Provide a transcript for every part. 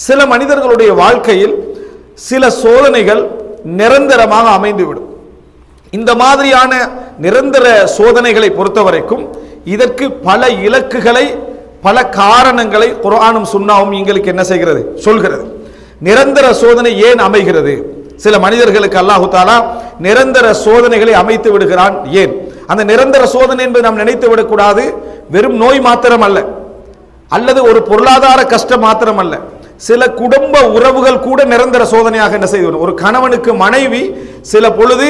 சில மனிதர்களுடைய வாழ்க்கையில் சில சோதனைகள் நிரந்தரமாக அமைந்துவிடும். இந்த மாதிரியான நிரந்தர சோதனைகளை பொறுத்தவரைக்கும் இதற்கு பல இலக்குகளை, பல காரணங்களை குர்ஆனும் சுன்னாவும் எங்களுக்கு என்ன செய்கிறது, சொல்கிறது. நிரந்தர சோதனை ஏன் அமைகிறது? சில மனிதர்களுக்கு அல்லாஹு தஆலா நிரந்தர சோதனைகளை அமைத்து விடுகிறான். ஏன்? அந்த நிரந்தர சோதனை என்பது நாம் நினைத்து விடக்கூடாது வெறும் நோய் மாத்திரம் அல்ல, அல்லது ஒரு பொருளாதார கஷ்டம் மாத்திரம் அல்ல. சில குடும்ப உறவுகள் கூட நிரந்தர சோதனையாக என்ன செய்துவிடும். ஒரு கணவனுக்கு மனைவி சில பொழுது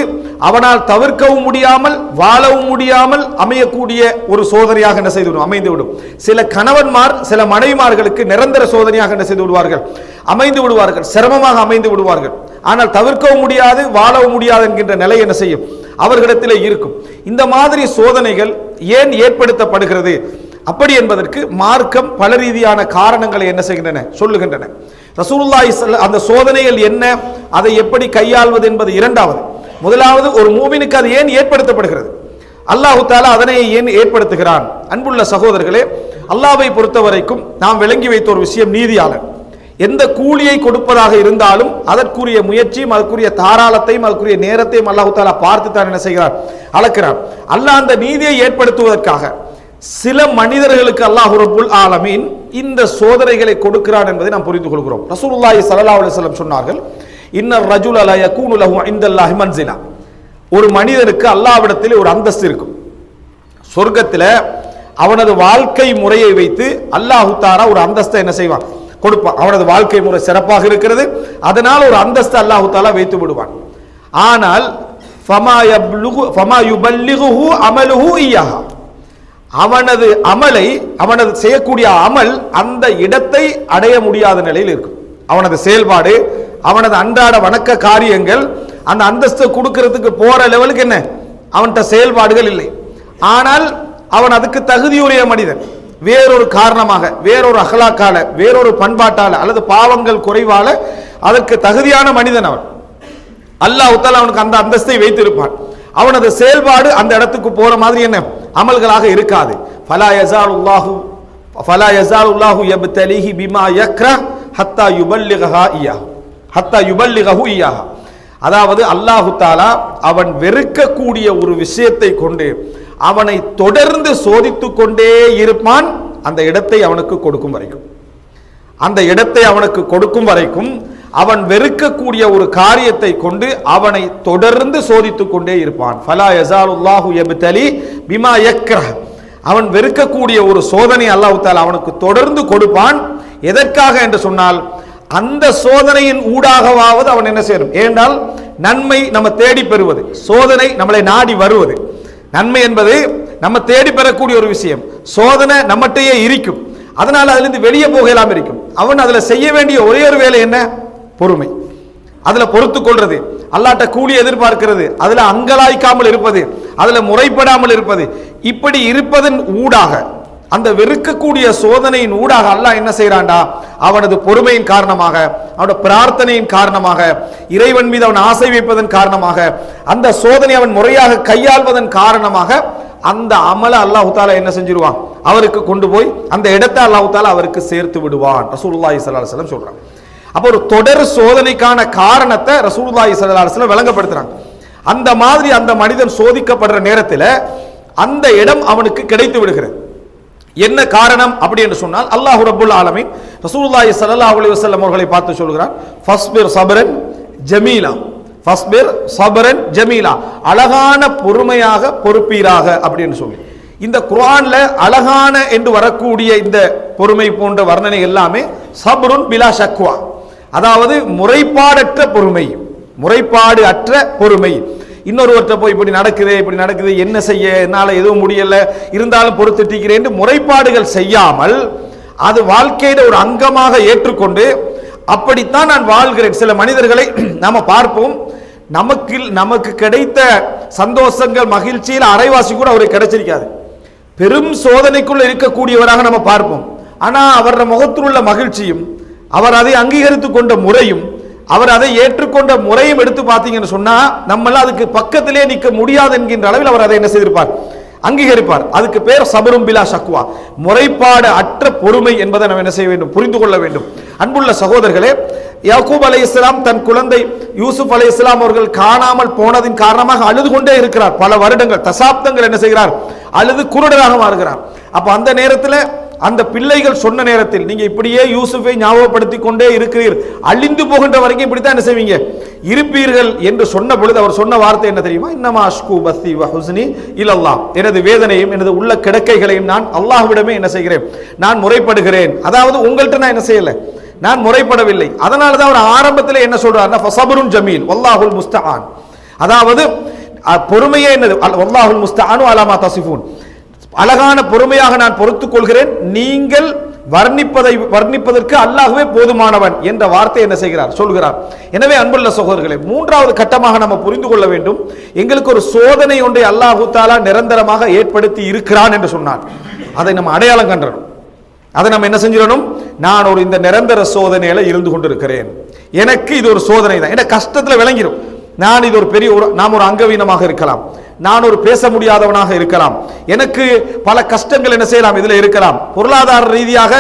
அவனால் தவிர்க்கவும் முடியாமல் வாழவும் முடியாமல் அமையக்கூடிய ஒரு சோதனையாக என்ன செய்துவிடும், அமைந்துவிடும். சில கணவன்மார் சில மனைவிமார்களுக்கு நிரந்தர சோதனையாக என்ன செய்து விடுவார்கள், அமைந்து விடுவார்கள், சிரமமாக அமைந்து விடுவார்கள். ஆனால் தவிர்க்கவும் முடியாது வாழவும் முடியாது என்கின்ற நிலை என்ன செய்யும், அவர்களிடத்திலே இருக்கும். இந்த மாதிரி சோதனைகள் ஏன் ஏற்படுத்தப்படுகிறது அப்படி என்பதற்கு மார்க்கம் பல ரீதியான காரணங்களை என்ன செய்கின்றன, சொல்லுகின்றன. ரசூலுல்லாஹி அந்த சோதனைகள் என்ன, அதை எப்படி கையாள்வது என்பது இரண்டாவது. முதலாவது, ஒரு மூமினுக்கு அது ஏன் ஏற்படுத்தப்படுகிறது, அல்லாஹு தஆலா அதனை ஏன் ஏற்படுத்துகிறான். அன்புள்ள சகோதரர்களே, அல்லாஹ்வை பொறுத்தவரைக்கும் நாம் விளங்கி வைத்த ஒரு விஷயம், நீதியாளர் எந்த கூலியை கொடுப்பதாக இருந்தாலும் அதற்குரிய முயற்சியும் அதற்குரிய தாராளத்தையும் அதற்குரிய நேரத்தையும் அல்லாஹு தஆலா பார்த்து தான் என்ன செய்கிறார், அளக்கிறார். அல்லாஹ் அந்த நீதியை ஏற்படுத்துவதற்காக சில மனிதர்களுக்கு அல்லாஹ் ரப்புல் ஆலமீன் இந்த சோதனைகளை கொடுக்கிறான் என்பதை நாம் புரிந்து கொள்கிறோம். ரசூலுல்லாஹி ஸல்லல்லாஹு அலைஹி வஸல்லம் சொன்னார்கள், இன்னர் ரஜுல லா யகூனு லஹு இன்தல்லாஹி மன்சிலா. ஒரு மனிதனுக்கு அல்லாஹ்விடத்தில் ஒரு அந்தஸ்து இருக்கும். சொர்க்கத்தில் அவனது வாழ்க்கை முறையை வைத்து அல்லாஹ் தஆலா ஒரு அந்தஸ்தை என்ன செய்வான், கொடுப்பான். அவனது வாழ்க்கை முறை சிறப்பாக இருக்கிறது, அதனால் ஒரு அந்தஸ்து அல்லாஹ் தஆலா வைத்து விடுவான். ஆனால் ஃபமா யுபல்லிகுஹு அமலுஹு இய்யாஹா, அவனது அமலை, அவனது செய்யக்கூடிய அமல் அந்த இடத்தை அடைய முடியாத நிலையில் இருக்கும். அவனது செயல்பாடு, அவனது அன்றாட வணக்க காரியங்கள் அந்த அந்தஸ்து கொடுக்கிறதுக்கு போற லெவலுக்கு என்ன, அவன்கிட்ட செயல்பாடுகள் இல்லை. ஆனால் அவன் அதுக்கு தகுதியுடைய மனிதன். வேறொரு காரணமாக, வேறொரு அஹ்லாக்கால, வேறொரு பண்பாட்டால அல்லது பாவங்கள் குறைவால அதற்கு தகுதியான மனிதன் அவன். அல்லாஹ் தஆலா அவனுக்கு அந்த அந்தஸ்தை வைத்திருப்பான். அவனது செயல்பாடு அந்த இடத்துக்கு போற மாதிரி என்ன அமல்களாக இருக்காது. ஃபலா யஸாலுல்லாஹு யப்தலிஹி பிமா யக்ரஹ் ஹத்தா யுபல்லிகஹு இய்யாஹா. அதாவது அல்லாஹ் தஆலா அவன் வெறுக்கக்கூடிய ஒரு விஷயத்தை கொண்டு அவனை தொடர்ந்து சோதித்துக் கொண்டே இருப்பான், அந்த இடத்தை அவனுக்கு கொடுக்கும் வரைக்கும். அந்த இடத்தை அவனுக்கு கொடுக்கும் வரைக்கும் அவன் வெறுக்கக்கூடிய ஒரு காரியத்தை கொண்டு அவனை தொடர்ந்து சோதித்துக் கொண்டே இருப்பான். ஃபலா யஸாலுல்லாஹு யப்தலி பிமா யக்ரஹ். அவன் வெறுக்கக்கூடிய ஒரு சோதனை அல்லாஹ் தஆலா அவனுக்கு தொடர்ந்து கொடுப்பான். எதற்காக என்று சொன்னால், அந்த சோதனையின் ஊடாகவாவது அவன் என்ன செய்யணும். ஏனென்றால் நன்மை நம்ம தேடி பெறுவது, சோதனை நம்மளை நாடி வருவது. நன்மை என்பது நம்ம தேடி பெறக்கூடிய ஒரு விஷயம், சோதனை நம்மகிட்டயே இருக்கும். அதனால அதிலிருந்து வெளியே போகலாம் இருக்கும். அவன் அதுல செய்ய வேண்டிய ஒரே ஒரு வேலை என்ன, பொறுமை. அதுல பொறுத்து கொள்றது, அல்லாஹ்ட்ட கூலி எதிர்பார்க்கிறது, அதுல அங்கலாய்க்காமல் இருப்பது, அதுல முறைப்படாமல் இருப்பது. இப்படி இருப்பதன் ஊடாக, அந்த வெறுக்கக்கூடிய சோதனையின் ஊடாக அல்லாஹ் என்ன செய்யறான்டா, அவனது பொறுமையின் காரணமாக, அவனோட பிரார்த்தனையின் காரணமாக, இறைவன் மீது அவன் ஆசை வைப்பதன் காரணமாக, அந்த சோதனை அவன் முறையாக கையாள்வதன் காரணமாக அந்த அமல அல்லாஹ் தஆலா என்ன செஞ்சிருவான், அவருக்கு கொண்டு போய் அந்த இடத்தை அல்லாஹ் தஆலா அவருக்கு சேர்த்து விடுவான். ரசூலுல்லாஹி ஸல்லல்லாஹு அலைஹி வஸல்லம் சொல்றாங்க. அப்போ ஒரு தொடர் சோதனைக்கான காரணத்தை ரசூலுல்லாஹி ஸல்லல்லாஹு அலைஹி வஸல்லம் விளங்கப்படுத்துறாங்க. அந்த மாதிரி அந்த மனிதன் சோதிக்கப்படுற நேரத்தில் அந்த இடம் அவனுக்கு கிடைத்து விடுகிறது. என்ன காரணம் அப்படி என்று சொன்னால், அல்லாஹ் ரப்புல் ஆலமீன் ரசூலுல்லாஹி ஸல்லல்லாஹு அலைஹி வஸல்லம் அவர்களை பார்த்து சொல்கிறான், ஃபஸ்பிர் சபரன் ஜமீலா, ஃபஸ்பிர் சபரன் ஜமீலா, அழகான பொறுமையாக பொறுப்பீராக அப்படின்னு சொல்லி. இந்த குர்ஆன்ல அழகான என்று வரக்கூடிய இந்த பொறுமை போன்ற வர்ணனை எல்லாமே சப்ருன் பிலா ஷக்வா, அதாவது முறைப்பாடற்ற பொறுமை, முறைப்பாடு அற்ற பொறுமை. இன்னொருவர்கிட்ட போய் இப்படி நடக்குது என்ன செய்ய, என்னால எதுவும் முடியல, இருந்தாலும் பொறுத்துட்டிக்கிறேன் என்று முறைப்பாடுகள் செய்யாமல் அது வாழ்க்கையில ஒரு அங்கமாக ஏற்றுக்கொண்டு அப்படித்தான் நான் வாழ்கிறேன். சில மனிதர்களை நாம பார்ப்போம், நமக்கு கிடைத்த சந்தோஷங்கள் மகிழ்ச்சியில் அரைவாசி கூட அவருக்கு கிடைச்சிருக்காது. பெரும் சோதனைக்குள்ள இருக்கக்கூடியவராக நம்ம பார்ப்போம். ஆனா அவருடைய முகத்தில் உள்ள மகிழ்ச்சியும், அவர் அதை அங்கீகரித்துக் கொண்ட முறையும், அவர் அதை ஏற்றுக்கொண்ட முறையும் எடுத்து பார்த்தீங்கன்னு சொன்னா நம்மள அதுக்கு பக்கத்திலே நிற்க முடியாது என்கின்ற அளவில் அவர் அதை என்ன செய்திருப்பார், அங்கீகரிப்பார். அதுக்கு பேர் சபரும் பிலா ஷக்வா, முறைப்பாடு அற்ற பொறுமை என்பதை நம்ம என்ன செய்ய வேண்டும், புரிந்து கொள்ள வேண்டும். அன்புள்ள சகோதரர்களே, யாக்கூப் அலைஹிஸ்ஸலாம் தன் குழந்தை யூசுப் அலைஹிஸ்ஸலாம் அவர்கள் காணாமல் போனதின் காரணமாக அழுது கொண்டே இருக்கிறார். பல வருடங்கள், தசாப்தங்கள் என்ன செய்கிறார், அழுது குருடராக மாறுகிறார். அப்ப அந்த நேரத்தில் அந்த பிள்ளைகள் சொன்ன நேரத்தில், நீங்க இப்படியே யூசுஃபை ஞாபகப்படுத்தி கொண்டே இருக்கிறீர், அழிந்து போகின்ற வரைக்கும் இப்படித்தான் என்ன செய்வீங்க இருப்பீர்கள் என்று சொன்ன பொழுது அவர் சொன்ன வார்த்தை என்ன தெரியுமா? இன்னமா அஷ்கு பஸ்தி வ ஹுஸ்னி இலல்லாஹ், எனது வேதனையும் எனது உள்ள கிடக்கைகளையும் நான் அல்லாஹ்விடமே என்ன செய்கிறேன், நான் முறைப்படுகிறேன். அதாவது உங்கள்கிட்ட நான் என்ன செய்யல, நான் முறைப்படவில்லை. அதனால தான் அவர் ஆரம்பத்தில் என்ன சொல்றாருன்னா, ஃபஸபுருன் ஜமீல் வல்லாஹுல் முஸ்தஆன், அதாவது பொறுமையே என்னது, வல்லாஹுல் முஸ்தஆனு அலா மா தஸிஃபூன், அழகான பொறுமையாக நான் பொறுத்துக் கொள்கிறேன், நீங்கள் வர்ணிப்பதற்கு அல்லாஹ்வே போதுமானவன் என்ற வார்த்தை என்ன செய்கிறார், சொல்கிறார். எனவே அன்புள்ள சகோதரர்களே, மூன்றாவது கட்டமாக நம்ம புரிந்து கொள்ள வேண்டும், எங்களுக்கு ஒரு சோதனை ஒன்றை அல்லாஹு தஆலா நிரந்தரமாக ஏற்படுத்தி இருக்கிறான் என்று சொன்னார். அதை நம்ம அடையாளம் கண்டறணும். அதை நம்ம என்ன செஞ்சிடணும், நான் ஒரு இந்த நிரந்தர சோதனையில இருந்து கொண்டிருக்கிறேன், எனக்கு இது ஒரு சோதனை தான், எனக்கு கஷ்டத்துல விளங்கிடும். நான் இது ஒரு பெரிய நாம் ஒரு அங்கவீனமாக இருக்கலாம், நான் ஒரு பேச முடியாதவனாக இருக்கலாம், எனக்கு பல கஷ்டங்கள் என்ன செய்யலாம் இதில் இருக்கலாம், பொருளாதார ரீதியாக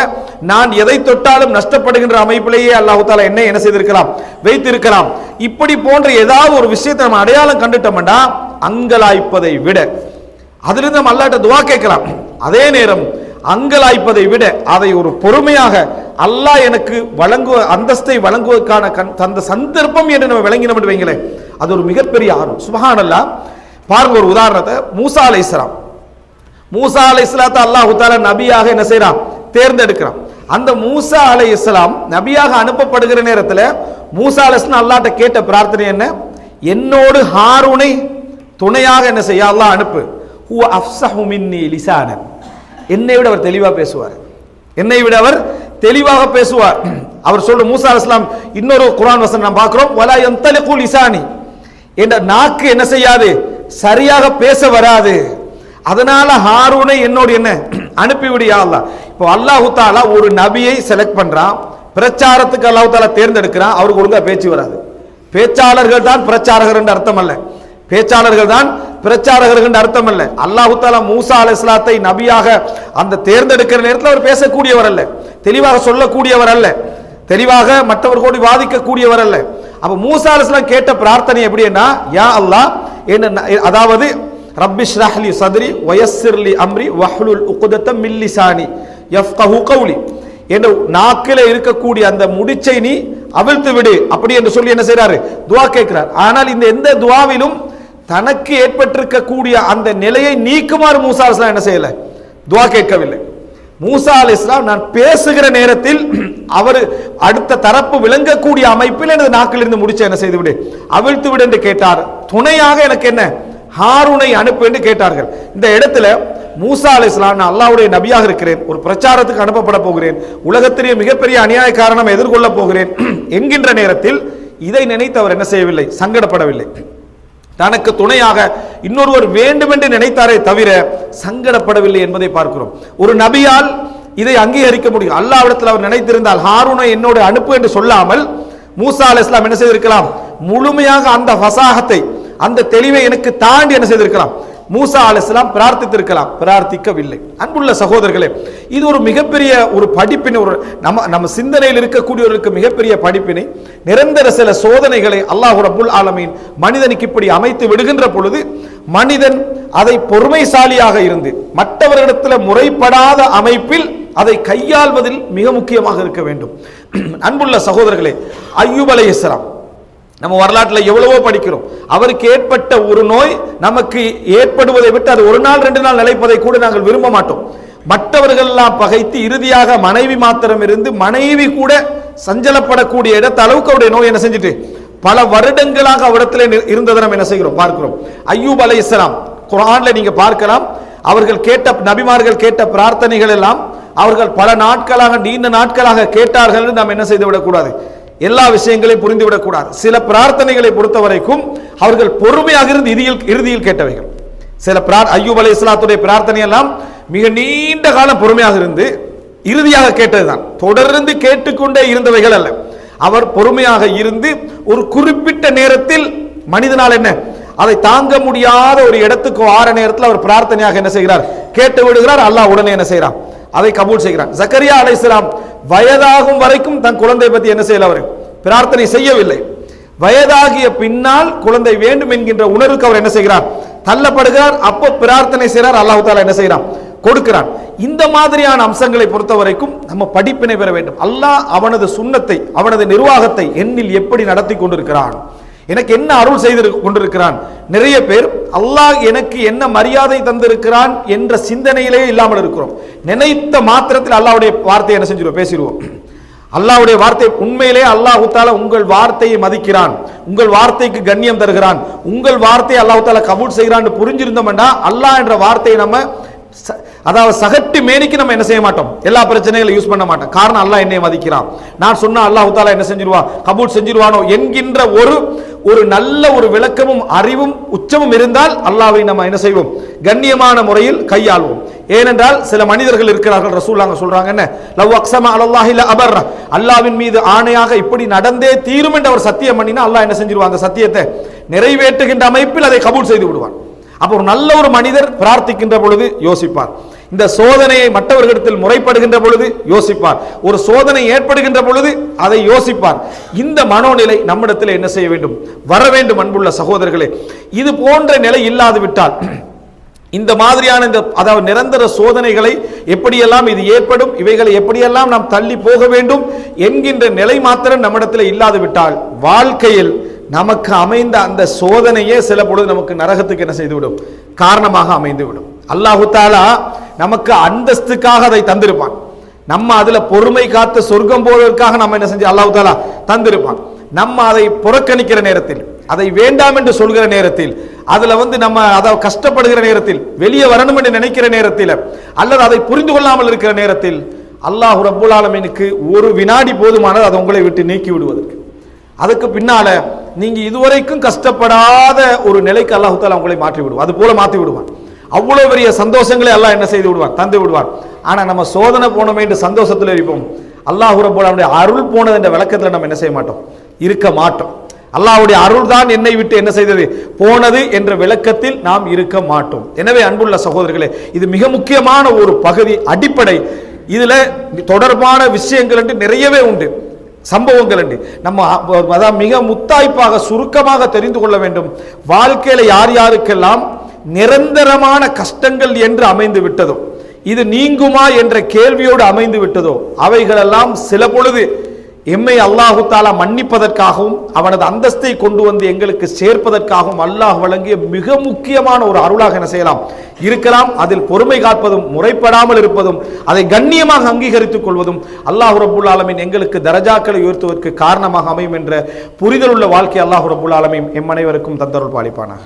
நான் எதை தொட்டாலும் நஷ்டப்படுகின்ற அமைப்பிலேயே அல்லாஹ் தஆலா என்னை என்ன செய்திருக்கலாம், வைத்திருக்கலாம். இப்படி போன்ற ஏதாவது ஒரு விஷயத்தை நம்ம அடையாளம் கண்டுட்டோம்னா அங்கலாய்ப்பதை விட, அதிலிருந்து நம்ம அல்லாஹ்ட்ட துஆ கேட்கலாம். அதே நேரம் அங்கலாய்ப்பதை விட அதை ஒரு பொறுமையாக அல்லாஹ் எனக்கு அந்தஸ்தை வழங்குவதற்கான அந்த சந்தர்ப்பம் என்று நம்ம விளங்கினோம் என்று வைங்களேன், அது ஒரு மிகப்பெரிய ஆர்வம். சுப்ஹானல்லாஹ். பாருங்க ஒரு உதாரணத்தை, மூசா அலைஹிஸ்ஸலாம், மூசா அலைஹிஸ்ஸலாத்தை அல்லாஹ் தஆலா நபியாக என்ன செய்றான், தேர்ந்தெடுக்கிறான். அந்த மூசா அலைஹிஸ்ஸலாம் நபியாக அனுப்பப்படுகிற நேரத்தில் மூசா அலைஹிஸ்ஸலாம் அல்லாஹ்ட்ட கேட்ட பிரார்த்தனை என்ன, என்னோடு ஹாரூனை துணையாக என்ன செய்ய அல்லாஹ் அனுப்பு, ஹுவ அஃப்ஸஹு மின்னி லிசானன், என்னை விட அவர் தெளிவாக பேசுவார், என்னை விட அவர் தெளிவாக பேசுவார். அவர் சொல்ற மூசா அலைஹிஸ்ஸலாம் இன்னொரு குர்ஆன் வசனம் நாம் பார்க்கிறோம், வலா யன்தலிகு லிசானி, என்ற நாக்கு என்ன செய்யாது, சரியாக பேச வராது, அதனால ஹாரூனை என்னோடு என்ன அனுப்பிவிடியா அல்லாஹ். இப்போ அல்லாஹ் தஆலா ஒரு நபியை செலக்ட் பண்றான், பிரச்சாரத்துக்கு அல்லாஹ் தஆலா தேர்ந்தெடுக்கிறான், அவருக்கு ஒழுங்கா பேச்சு வராது. பேச்சாளர்கள் தான் பிரச்சாரகர் என்ற அர்த்தம் அல்ல, பேச்சாளர்கள் தான் பிரச்சாரகர்கள் என்ற அர்த்தம் அல்ல. அல்லாஹ் தஆலா மூசா அலைஹிஸ்ஸலாத்தை நபியாக அந்த தேர்ந்தெடுக்கிற நேரத்தில் அவர் பேசக்கூடியவர் அல்ல, தெளிவாக சொல்லக்கூடியவர் அல்ல, தெளிவாக மற்றவர்களோடு வாதிக்கக்கூடியவர் அல்ல. அப்ப மூசா அலைஹிஸ்ஸலாம் கேட்ட பிரார்த்தனை எப்படின்னா, யா அல்லாஹ், அதாவது ரப்பி ஷ்ரஹ் லி சத்ரி வயஸ்ஸிர் லி அம்ரி வஹ்லுல் உக்தத்தம் மின் லிசானி யஃப்கஹு கௌலி, என்ற நாக்கில இருக்கக்கூடிய அந்த முடிச்சை நீ அவிழ்த்து விடு, அப்படி என்று சொல்லி என்ன செய்றாரு, துஆ கேட்கிறார். ஆனால் இந்த எந்த துஆவிலும் தனக்கு ஏற்பட்டிருக்கக்கூடிய அந்த நிலையை நீக்குமாறு மூசா அலைஹிஸ்ஸலாம் என்ன செய்யல, துஆ கேட்கவில்லை. மூசா அலைஹிஸ்ஸலாம் நான் பேசுகிற நேரத்தில் அவர் அடுத்த தரப்பு விளங்கக்கூடிய அமைப்பில் எனது நாக்கிலிருந்து முடிச்ச என்ன செய்து விடு, அவிழ்த்து விடு என்று கேட்டார். துணையாக எனக்கு என்ன ஹாரூனை அனுப்பு என்று கேட்டார்கள். இந்த இடத்துல மூசா அலைஹிஸ்ஸலாம், நான் அல்லாஹ்வுடைய நபியாக இருக்கிறேன், ஒரு பிரச்சாரத்துக்கு அனுப்பப்பட போகிறேன், உலகத்திலேயே மிகப்பெரிய அநியாய காரணம் எதிர்கொள்ள போகிறேன் என்கின்ற நேரத்தில் இதை நினைத்து அவர் என்ன செய்யவில்லை, சங்கடப்படவில்லை. தனக்கு துணையாக இன்னொருவர் வேண்டும் என்று நினைத்தாரே தவிர சங்கடப்படவில்லை என்பதை பார்க்கிறோம். ஒரு நபியால் இதை அங்கீகரிக்க முடியும். அல்லாஹ்விடத்தில் அவர் நினைத்திருந்தால் ஹாரூனை என்னோடு அனுப்பு என்று சொல்லாமல் மூசா அலைஹிஸ்ஸலாம் என்ன செய்திருக்கலாம், முழுமையாக அந்த ஃபசாஹத்தை அந்த தெளிவை எனக்கு தாண்டி என்ன செய்திருக்கலாம், மூசா அலைஹிஸ்ஸலாம் பிரார்த்தித்திருக்கலாம், பிரார்த்திக்கவில்லை. அன்புள்ள சகோதரர்களே, இது ஒரு மிகப்பெரிய ஒரு படிப்பினை, ஒரு நம்ம சிந்தனையில் இருக்கக்கூடியவர்களுக்கு மிகப்பெரிய படிப்பினை. நிரந்தர சில சோதனைகளை அல்லாஹ் ரப்புல் ஆலமீன் மனிதனுக்கு இப்படி அமைத்து விடுகின்ற பொழுது மனிதன் அதை பொறுமைசாலியாக இருந்து மற்றவர்களிடத்தில் முறைப்படாத அமைப்பில் அதை கையாள்வதில் மிக முக்கியமாக இருக்க வேண்டும். அன்புள்ள சகோதரர்களே, அய்யூப் அலைஹிஸ்ஸலாம் நம்ம வரலாற்றில் எவ்வளவோ படிக்கிறோம். அவருக்கு ஏற்பட்ட ஒரு நோய் நமக்கு ஏற்படுவதை விட்டு அது ஒரு நாள் 2 நாள் நிலைப்பதை கூட நாங்கள் விரும்ப மாட்டோம். மற்றவர்கள் எல்லாம் பகைத்து இறுதியாக மனைவி மாத்திரம் இருந்து மனைவி கூட சஞ்சலப்படக்கூடிய இடத்த அளவுக்கு அவருடைய நோய் என்ன செஞ்சுட்டு பல வருடங்களாக அவரிடத்தில் இருந்ததை நம்ம என்ன செய்கிறோம், பார்க்கிறோம். அய்யூப் அலைஹிஸ்ஸலாம் குர்ஆன்ல நீங்க பார்க்கலாம், அவர்கள் கேட்ட நபிமார்கள் கேட்ட பிரார்த்தனைகள் எல்லாம் அவர்கள் பல நாட்களாக நீண்ட நாட்களாக கேட்டார்கள். நாம் என்ன செய்து விடக்கூடாது, எல்லா விஷயங்களையும் புரிந்து விடக்கூடாது. சில பிரார்த்தனைகளை பொறுத்த வரைக்கும் அவர்கள் பொறுமையாக இருந்து இறுதியில் கேட்டவைகள். சில அய்யூப் அலைஹிஸ்ஸலாத்துடைய பிரார்த்தனை எல்லாம் மிக நீண்ட காலம் பொறுமையாக இருந்து இறுதியாக கேட்டதுதான், தொடர்ந்து கேட்டுக்கொண்டே இருந்தவைகள் அல்ல. அவர் பொறுமையாக இருந்து ஒரு குறிப்பிட்ட நேரத்தில் மனிதனால் என்ன அதை தாங்க முடியாத ஒரு இடத்துக்கு ஆற நேரத்தில் அவர் பிரார்த்தனையாக என்ன செய்கிறார், கேட்டு விடுகிறார். அல்லாஹ் உடனே என்ன செய்கிறார், அதை கபூல் செய்கிறார். ஜக்கரியா அலைஹிஸ்ஸலாம் வயதாகும் வரைக்கும் தன் குழந்தை பத்தி என்ன செய்யல, அவர் பிரார்த்தனை செய்யவில்லை. வயதாகிய பின்னால் குழந்தை வேண்டும் என்கின்ற உணர்வுக்கு அவர் என்ன செய்கிறார், தள்ளப்படுகிறார். அப்போ பிரார்த்தனை செய்கிறார், அல்லாஹ் தஆலா என்ன செய்கிறான், கொடுக்கிறான். இந்த மாதிரியான அம்சங்களை பொறுத்த வரைக்கும் நம்ம படிப்பினை பெற வேண்டும். அல்லாஹ் அவனது சுன்னத்தை, அவனது நிர்வாகத்தை என்னில் எப்படி நடத்தி கொண்டிருக்கிறான், எனக்கு என்ன அருள் செய்து கொண்டிருக்கிறான். நிறைய பேர் அல்லாஹ் எனக்கு என்ன மரியாதை தந்திருக்கிறான் என்ற சிந்தனையிலே இல்லாமல் இருக்கிறோம். நினைத்த மாத்திரத்தில் அல்லாஹ்வுடைய வார்த்தையை என்ன செஞ்சிருவோம், பேசிடுவோம். அல்லாஹ்வுடைய வார்த்தை உண்மையிலே அல்லாஹ் தஆலா உங்கள் வார்த்தையை மதிக்கிறான், உங்கள் வார்த்தைக்கு கண்ணியம் தருகிறான், உங்கள் வார்த்தையை அல்லாஹ் தஆலா கபூல் செய்கிறான்னு புரிஞ்சிருந்தோம்னா அல்லாஹ் என்ற வார்த்தையை நம்ம அதாவது சகட்டு மேனிக்கு நம்ம என்ன செய்ய மாட்டோம், எல்லா பிரச்சனைகளை யூஸ் பண்ண மாட்டோம். காரணம் அல்லாஹ் என்னை மதிக்கிறான், நான் சொன்னா அல்லாஹ் தஆலா என்ன செஞ்சிருவா, கபூல் செஞ்சிருவானோ என்கின்ற ஒரு நல்ல ஒரு விளக்கமும் அறிவும் உச்சமும் இருந்தால் அல்லாஹ்வை நம்ம என்ன செய்வோம், கண்ணியமான முறையில் கையாளுவோம். ஏனென்றால் சில மனிதர்கள் இருக்கிறார்கள், ரசூலுல்லாஹ் சொல்றாங்க என்ன, லவ் அக்ஸம அலல்லாஹி ல அபர், அல்லாஹ்வின் மீது ஆணையாக இப்படி நடந்தே தீரும் என்று அவர் சத்தியம் பண்ணினா அல்லாஹ் என்ன செஞ்சிருவான், அந்த சத்தியத்தை நிறைவேற்றுகின்ற அமைப்பில் அதை கபூல் செய்து விடுவான். அப்போ ஒரு நல்ல ஒரு மனிதர் பிரார்த்திக்கின்ற பொழுது யோசிப்பார், இந்த சோதனையை மற்றவர்களிடத்தில் முறைப்படுகின்ற பொழுது யோசிப்பார், ஒரு சோதனை ஏற்படுகின்ற பொழுது அதை யோசிப்பார். இந்த மனோநிலை நம்மிடத்தில் என்ன செய்ய வேண்டும், வர வேண்டும். அன்புள்ள சகோதரர்களே, இது போன்ற நிலை இல்லாது விட்டால் இந்த மாதிரியான அதாவது நிரந்தர சோதனைகளை எப்படியெல்லாம் இது ஏற்படும், இவைகளை எப்படியெல்லாம் நாம் தள்ளி போக வேண்டும் என்கின்ற நிலை மாத்திரம் நம்மிடத்தில் இல்லாது விட்டால் வாழ்க்கையில் நமக்கு அமைந்த அந்த சோதனையே சில பொழுது நமக்கு நரகத்துக்கு என்ன செய்துவிடும், காரணமாக அமைந்து விடும். அல்லாஹு தஆலா நமக்கு அந்தஸ்துக்காக அதை தந்திருப்பான், நம்ம அதுல பொறுமை காத்து சொர்க்கம் போவதற்காக நம்ம என்ன செஞ்சு அல்லாஹு தஆலா தந்திருப்பான். நம்ம அதை புறக்கணிக்கிற நேரத்தில், அதை வேண்டாம் என்று சொல்கிற நேரத்தில், அதுல நம்ம அதை கஷ்டப்படுகிற நேரத்தில், வெளியே வரணும் என்று நினைக்கிற நேரத்தில், அல்லது அதை புரிந்து கொள்ளாமல் இருக்கிற நேரத்தில் அல்லாஹ் ரப்புல் ஆலமீனுக்கு ஒரு வினாடி போதுமானது அதை உங்களை விட்டு நீக்கி விடுவதற்கு. அதுக்கு பின்னால நீங்க இதுவரைக்கும் கஷ்டப்படாத ஒரு நிலைக்கு அல்லாஹ் தஆலா உங்களை மாற்றி விடுவான், அது போல மாற்றி விடுவான். அவ்வளவு பெரிய சந்தோஷங்களை அல்லாஹ் என்ன செய்து விடுவான், தந்து விடுவான். ஆனா நம்ம சோதனை போனோமே என்று சந்தோஷத்தில் இருப்போம், அல்லாஹ் ரப்பல் ஆலமீனுடைய அருள் போனது என்ற விளக்கத்தில் நம்ம என்ன செய்ய மாட்டோம், இருக்க மாட்டோம். அல்லாஹ்வுடைய அருள் தான் என்னை விட்டு என்ன செய்தது, போனது என்ற விளக்கத்தில் நாம் இருக்க மாட்டோம். எனவே அன்புள்ள சகோதரர்களே, இது மிக முக்கியமான ஒரு பகுதி, அடிப்படை. இதுல தொடர்பான விஷயங்கள் என்று நிறையவே உண்டு, சம்பவங்கள் என்று நம்ம அதான் மிக முத்தாய்ப்பாக சுருக்கமாக தெரிந்து கொள்ள வேண்டும். வாழ்க்கையில யார் யாருக்கெல்லாம் நிரந்தரமான கஷ்டங்கள் என்று அமைந்து விட்டதோ, இது நீங்குமா என்ற கேள்வியோடு அமைந்து விட்டதோ, அவைகளெல்லாம் சில பொழுது எம்மை அல்லாஹு தஆலா மன்னிப்பதற்காகவும் அவனது அந்தஸ்தை கொண்டு வந்து எங்களுக்கு சேர்ப்பதற்காகவும் அல்லாஹ் வழங்கிய மிக முக்கியமான ஒரு அருளாக என்ன செய்யலாம், இருக்கலாம். அதில் பொறுமை காப்பதும், முறைப்படாமல் இருப்பதும், அதை கண்ணியமாக அங்கீகரித்துக் கொள்வதும் அல்லாஹ் ரப்புல் ஆலமீன் எங்களுக்கு தரஜாக்களை உயர்த்துவதற்கு காரணமாக அமையும் என்ற புரிதலுள்ள வாழ்க்கை அல்லாஹ் ரப்புல் ஆலமீன் எம் அனைவருக்கும் தந்தருள் பாலிப்பானாக.